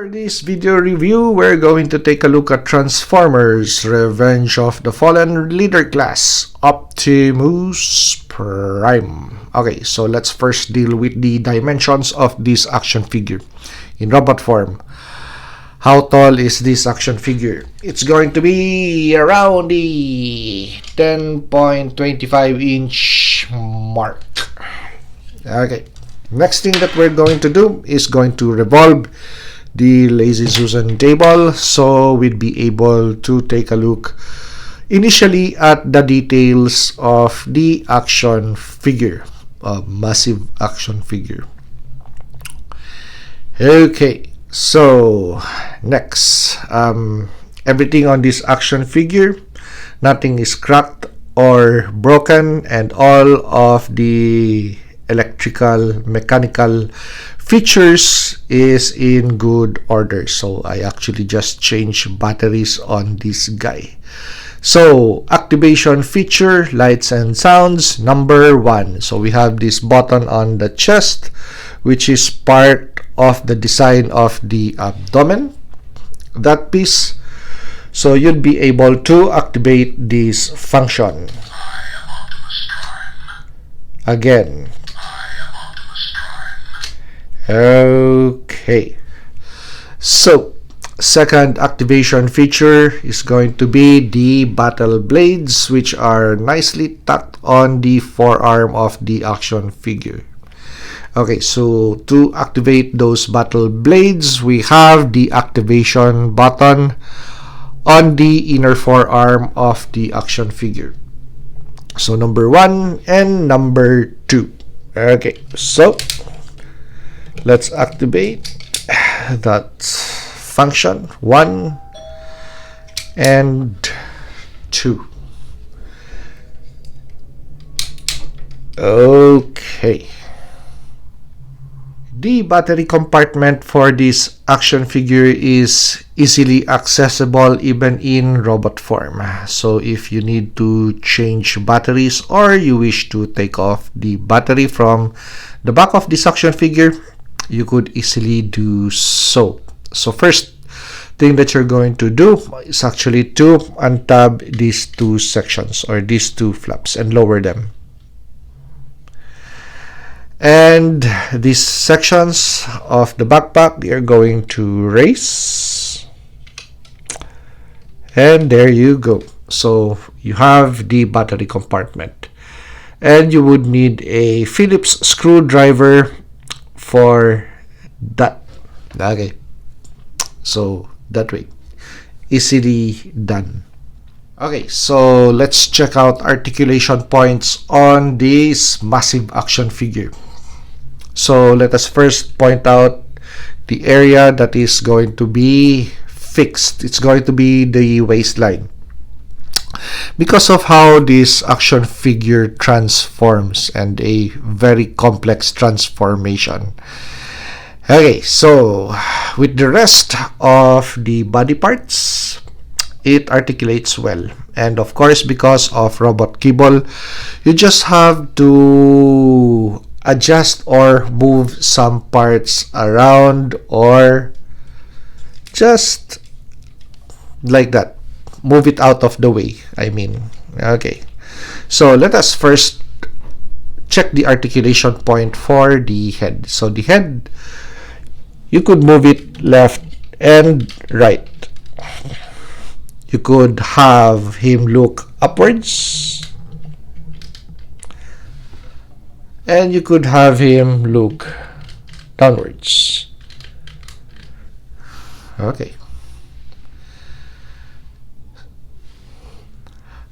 For this video review, we're going to take a look at Transformers Revenge of the Fallen Leader class, Optimus Prime. Okay, so let's first deal with the dimensions of this action figure in robot form. How tall is this action figure? It's going to be around the 10.25 inch mark. Okay, next thing that we're going to do is going to revolve the Lazy Susan table, so we'd be able to take a look initially at the details of the action figure, a massive action figure. Okay, so next, everything on this action figure, nothing is cracked or broken, and all of the electrical, mechanical features is in good order. So I actually just changed batteries on this guy. So activation feature, lights and sounds, number 1. So we have this button on the chest, which is part of the design of the abdomen, that piece. So you'll be able to activate this function. Again. Okay, so second activation feature is going to be the battle blades, which are nicely tucked on the forearm of the action figure. Okay, so to activate those battle blades, we have the activation button on the inner forearm of the action figure. So number 1 and number 2. Okay, so let's activate that function, 1 and 2. Okay. The battery compartment for this action figure is easily accessible even in robot form. So if you need to change batteries or you wish to take off the battery from the back of this action figure, you could easily do so. So first thing that you're going to do is actually to untab these two sections or these two flaps and lower them. And these sections of the backpack, you're going to raise. And there you go. So you have the battery compartment. And you would need a Phillips screwdriver for that. Okay, so that way, easily done. Okay, so let's check out articulation points on this massive action figure. So let us first point out the area that is going to be fixed. It's going to be the waistline, because of how this action figure transforms, and a very complex transformation. Okay, so with the rest of the body parts, it articulates well. And of course, because of robot cable, you just have to adjust or move some parts around, or just like that, move it out of the way, I mean. Okay, so let us first check the articulation point for the head. So the head, you could move it left and right. You could have him look upwards, and you could have him look downwards. Okay.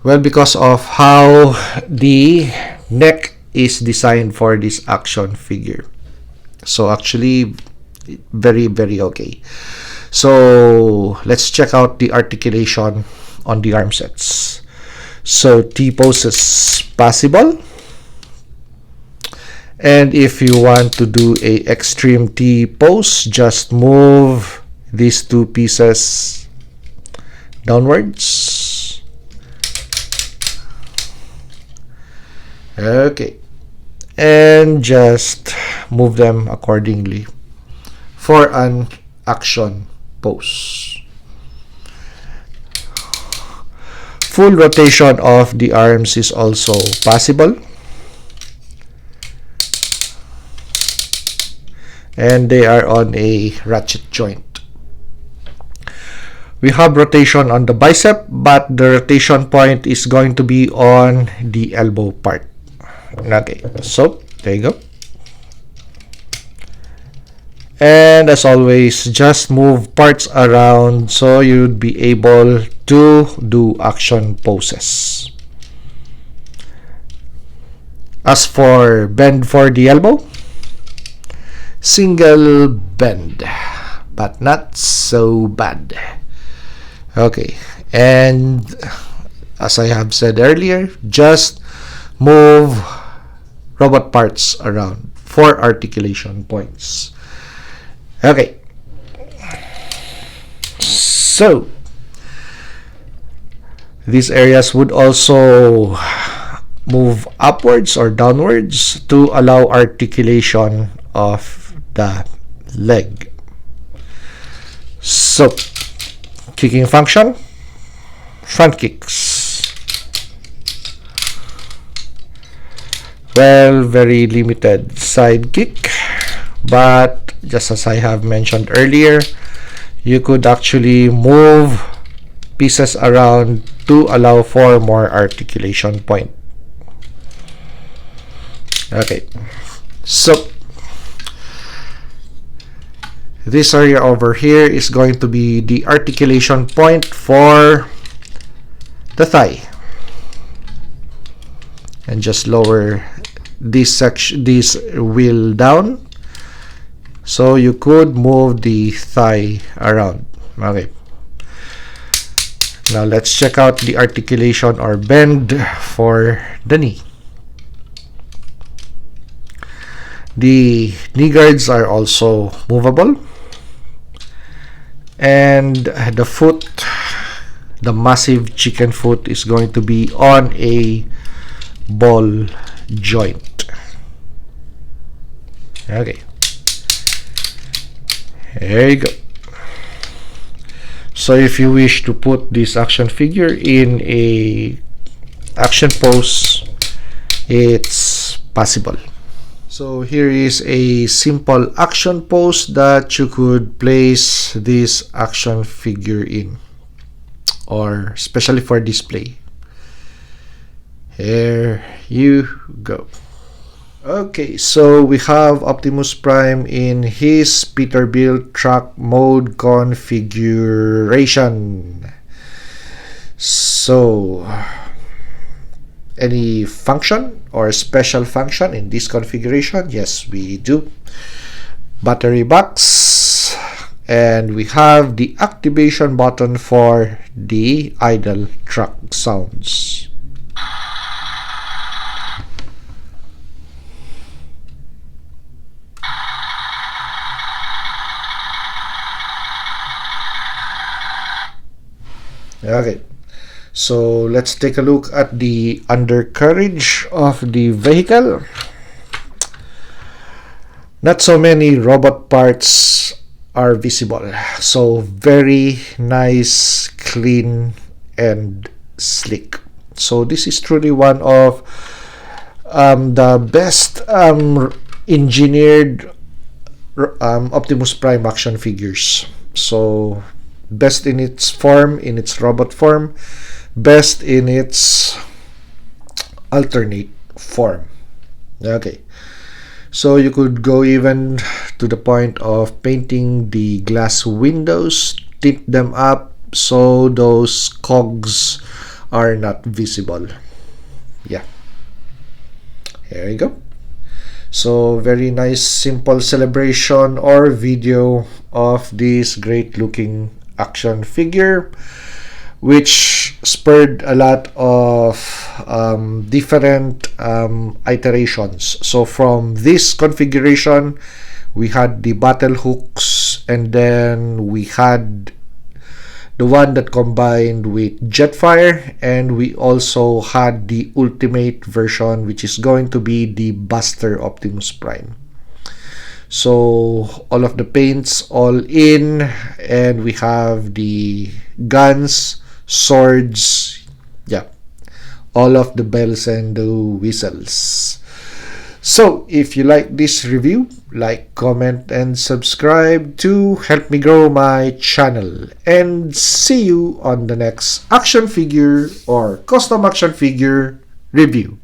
Well, because of how the neck is designed for this action figure, so actually very okay. So let's check out the articulation on the arm sets. So T-pose is possible, and if you want to do a extreme T-pose, just move these two pieces downwards. Okay, and just move them accordingly for an action pose. Full rotation of the arms is also possible, and they are on a ratchet joint. We have rotation on the bicep, but the rotation point is going to be on the elbow part. Okay, so there you go. And as always, just move parts around so you'd be able to do action poses. As for bend for the elbow, single bend, but not so bad. Okay, and as I have said earlier, just move robot parts around for articulation points. Okay, so these areas would also move upwards or downwards to allow articulation of the leg. So, kicking function, front kicks. Well, very limited side kick, but just as I have mentioned earlier, you could actually move pieces around to allow for more articulation point. Okay, so this area over here is going to be the articulation point for the thigh, and just lower this wheel down so you could move the thigh around. Okay, now let's check out the articulation or bend for the knee. The knee guards are also movable, and the foot, the massive chicken foot, is going to be on a ball joint. Okay, there you go. So if you wish to put this action figure in a action pose, it's possible. So here is a simple action pose that you could place this action figure in, or especially for display. Here you go. Okay, so we have Optimus Prime in his Peterbilt truck mode configuration. So, any function or special function in this configuration? Yes, we do. Battery box, and we have the activation button for the idle truck sounds. Okay, so let's take a look at the undercarriage of the vehicle. Not so many robot parts are visible, so very nice, clean, and sleek. So this is truly one of the best engineered Optimus Prime action figures. So best in its form, in its robot form, best in its alternate form. Okay, so you could go even to the point of painting the glass windows, tint them up so those cogs are not visible. Yeah, here you go. So very nice, simple celebration or video of this great looking action figure, which spurred a lot of different iterations. So from this configuration, we had the battle hooks, and then we had the one that combined with Jetfire, and we also had the ultimate version, which is going to be the Buster Optimus Prime. So all of the paints all in, and we have the guns, swords, yeah, all of the bells and the whistles. So if you like this review, like, comment, and subscribe to help me grow my channel. And see you on the next action figure or custom action figure review.